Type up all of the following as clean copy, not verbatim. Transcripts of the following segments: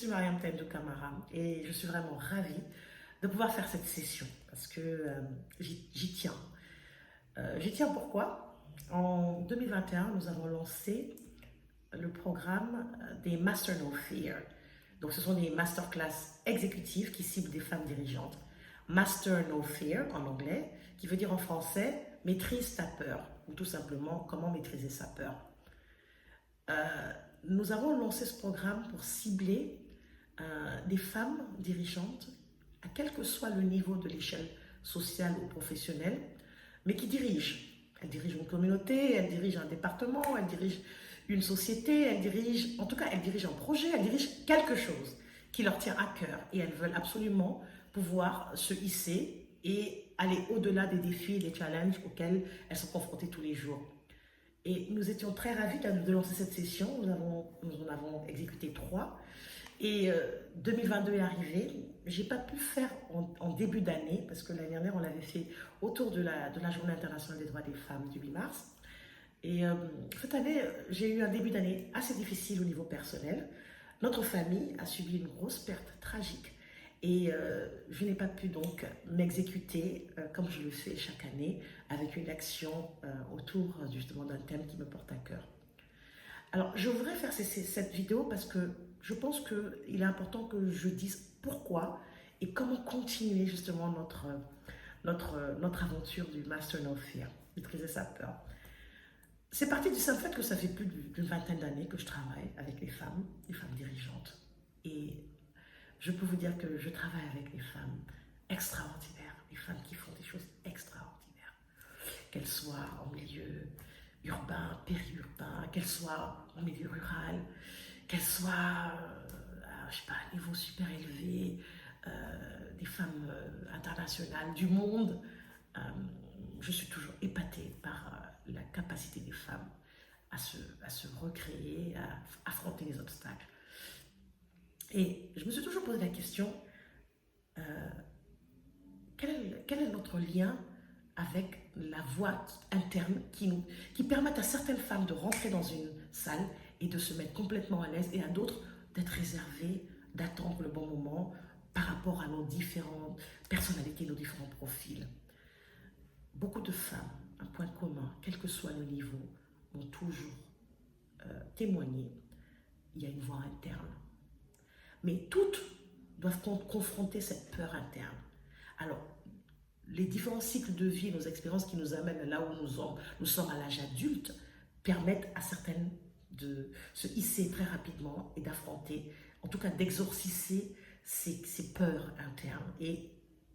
suis Mariam Tendou Camara et je suis vraiment ravie de pouvoir faire cette session parce que j'y tiens. J'y tiens pourquoi? En 2021, nous avons lancé le programme des Master No Fear. Donc, ce sont des masterclass exécutives qui ciblent des femmes dirigeantes. Master No Fear en anglais, qui veut dire en français maîtrise ta peur, ou tout simplement comment maîtriser sa peur. Nous avons lancé ce programme pour cibler des femmes dirigeantes, à quel que soit le niveau de l'échelle sociale ou professionnelle, mais qui dirigent. Elles dirigent une communauté, elles dirigent un département, elles dirigent une société, elles dirigent un projet, elles dirigent quelque chose qui leur tient à cœur et elles veulent absolument pouvoir se hisser et aller au-delà des défis et des challenges auxquels elles sont confrontées tous les jours. Et nous étions très ravis de lancer cette session. Nous en avons exécuté 3. Et 2022 est arrivé. Je n'ai pas pu faire en début d'année, parce que l'année dernière, on l'avait fait autour de la Journée internationale des droits des femmes du 8 mars. Et cette année, j'ai eu un début d'année assez difficile au niveau personnel. Notre famille a subi une grosse perte tragique. Et je n'ai pas pu donc m'exécuter comme je le fais chaque année avec une action autour justement d'un thème qui me porte à cœur. Alors je voudrais faire cette vidéo parce que je pense qu'il est important que je dise pourquoi et comment continuer justement notre aventure du Master No Fear, maîtriser sa peur. C'est parti du simple fait que ça fait plus d'une vingtaine d'années que je travaille avec les femmes dirigeantes. Et je peux vous dire que je travaille avec des femmes extraordinaires, des femmes qui font des choses extraordinaires. Qu'elles soient en milieu urbain, périurbain, qu'elles soient en milieu rural, qu'elles soient à un niveau super élevé, des femmes internationales du monde. Je suis toujours épatée par la capacité des femmes à se recréer, à affronter les obstacles. Et je me suis toujours posé la question, quel est notre lien avec la voix interne qui permet à certaines femmes de rentrer dans une salle et de se mettre complètement à l'aise et à d'autres d'être réservées, d'attendre le bon moment par rapport à nos différentes personnalités, nos différents profils. Beaucoup de femmes, un point commun, quel que soit le niveau, ont toujours témoigné, il y a une voix interne. Mais toutes doivent confronter cette peur interne. Alors, les différents cycles de vie, nos expériences qui nous amènent là où nous sommes à l'âge adulte, permettent à certaines de se hisser très rapidement et d'affronter, en tout cas d'exorciser ces peurs internes. Et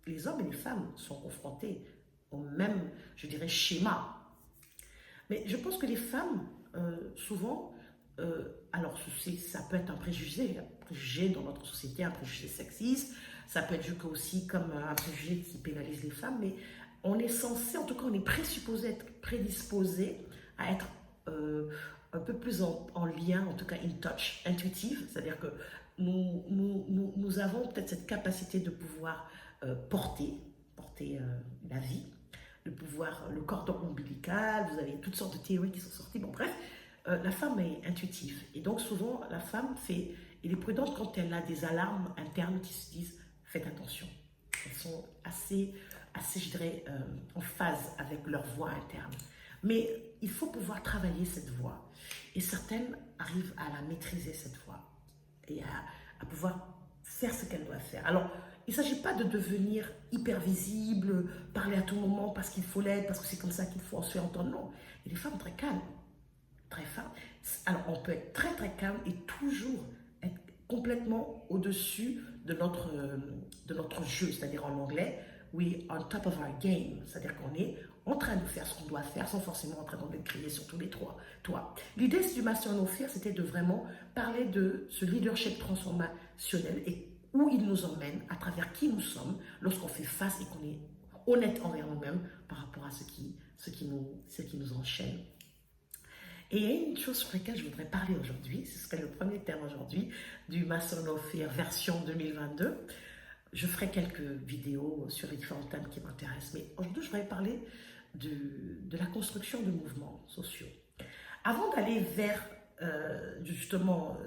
les hommes et les femmes sont confrontés au même, je dirais, schéma. Mais je pense que les femmes, souvent, alors ça peut être un préjugé dans notre société, un préjugé sexiste, ça peut être vu aussi comme un préjugé qui pénalise les femmes, mais on est censé, en tout cas on est présupposé être prédisposé à être un peu plus en lien, en tout cas in touch, intuitive, c'est-à-dire que nous avons peut-être cette capacité de pouvoir porter la vie, de pouvoir, le cordon ombilical, vous avez toutes sortes de théories qui sont sorties, bon bref, la femme est intuitive et donc souvent la femme elle est prudente quand elle a des alarmes internes qui se disent faites attention. Elles sont assez je dirais, en phase avec leur voix interne. Mais il faut pouvoir travailler cette voix et certaines arrivent à la maîtriser cette voix et à pouvoir faire ce qu'elles doivent faire. Alors, il ne s'agit pas de devenir hyper visible, parler à tout moment parce qu'il faut l'être, parce que c'est comme ça qu'il faut se faire entendre. Non, il y a des femmes très calmes. Très femme. Alors, on peut être très très calme et toujours être complètement au-dessus de notre jeu, c'est-à-dire en anglais, we are on top of our game, c'est-à-dire qu'on est en train de faire ce qu'on doit faire sans forcément en train de crier sur tous les toits. L'idée du Master No Fear, c'était de vraiment parler de ce leadership transformationnel et où il nous emmène, à travers qui nous sommes, lorsqu'on fait face et qu'on est honnête envers nous-mêmes par rapport à ce qui nous enchaîne. Et il y a une chose sur laquelle je voudrais parler aujourd'hui, ce serait le premier thème aujourd'hui du Master No Fear version 2022. Je ferai quelques vidéos sur les différents thèmes qui m'intéressent, mais aujourd'hui je voudrais parler de la construction de mouvements sociaux. Avant d'aller vers justement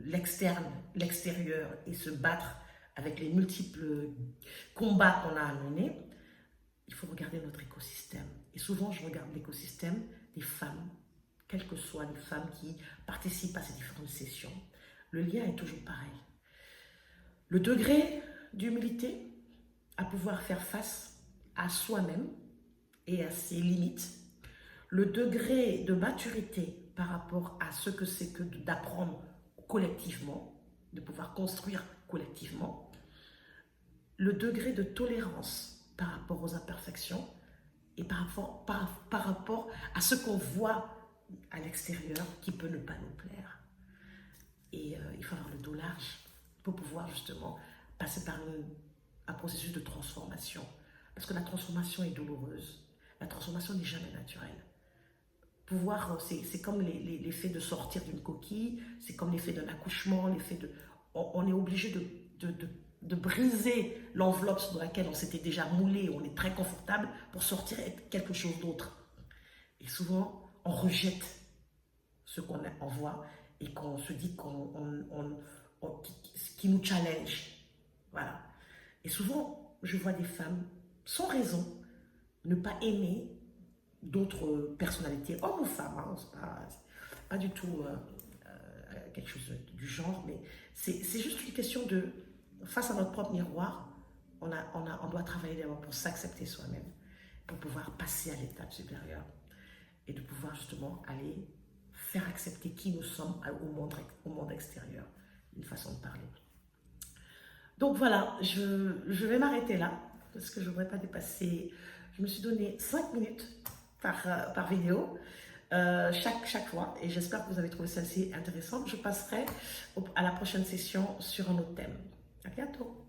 l'externe, l'extérieur et se battre avec les multiples combats qu'on a à mener, il faut regarder notre écosystème. Et souvent, je regarde l'écosystème des femmes, quelles que soient les femmes qui participent à ces différentes sessions. Le lien est toujours pareil. Le degré d'humilité à pouvoir faire face à soi-même et à ses limites. Le degré de maturité par rapport à ce que c'est que d'apprendre collectivement, de pouvoir construire collectivement. Le degré de tolérance par rapport aux imperfections et par rapport à ce qu'on voit à l'extérieur qui peut ne pas nous plaire. Et il faut avoir le dos large pour pouvoir justement passer par un processus de transformation. Parce que la transformation est douloureuse. La transformation n'est jamais naturelle. C'est comme l'effet de sortir d'une coquille, c'est comme l'effet d'un accouchement, on est obligé de briser l'enveloppe dans laquelle on s'était déjà moulé, on est très confortable pour sortir et être quelque chose d'autre. Et souvent, on rejette ce qu'on voit et qu'on se dit qui nous challenge. Voilà. Et souvent, je vois des femmes, sans raison, ne pas aimer d'autres personnalités, hommes ou femmes, hein, c'est pas du tout quelque chose du genre, mais c'est juste une question de, face à notre propre miroir, on doit travailler d'abord pour s'accepter soi-même, pour pouvoir passer à l'étape supérieure et de pouvoir justement aller faire accepter qui nous sommes au monde extérieur, une façon de parler. Donc voilà, je vais m'arrêter là, parce que je ne voudrais pas dépasser, je me suis donné 5 minutes par vidéo chaque fois, et j'espère que vous avez trouvé celle-ci intéressante. Je passerai à la prochaine session sur un autre thème. À bientôt.